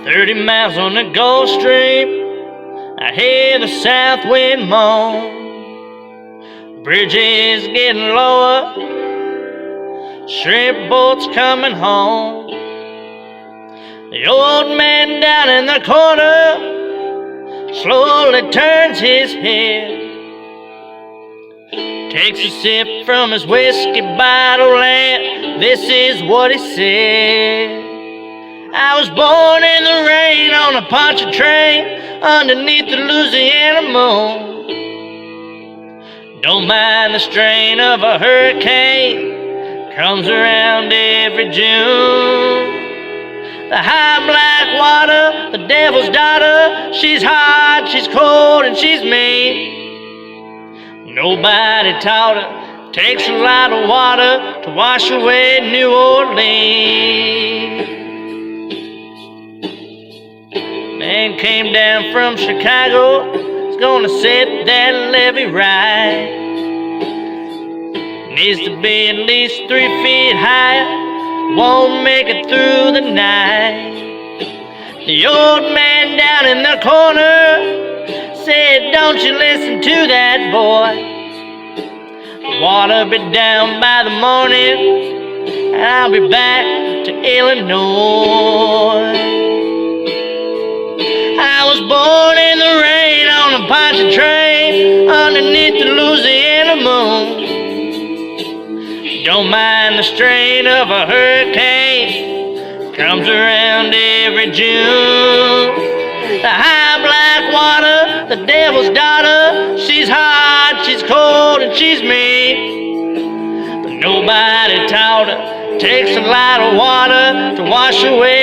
30 miles on the Gulf Stream, I hear the south wind moan. Bridges getting lower, shrimp boats coming home. The old man down in the corner slowly turns his head, takes a sip from his whiskey bottle, and this is what he said. I was born in the rain on a poncho train underneath the Louisiana moon. Don't mind the strain of a hurricane, comes around every June. The high black water, the devil's daughter, she's hot, she's cold, and she's mean. Nobody taught her, takes a lot of water to wash away New Orleans. Man came down from Chicago, he's gonna set that levee right. Needs to be at least 3 feet high, won't make it through the night. The old man down in the corner said, don't you listen to that boy. The water be down by the morning, and I'll be back to Illinois. I was born in the rain on a poncho train underneath the Louisiana moon. Don't mind the strain of a hurricane, comes around every June. The high black water, the devil's daughter, she's hot, she's cold, and she's mean. But nobody taught her, takes a lot of water to wash away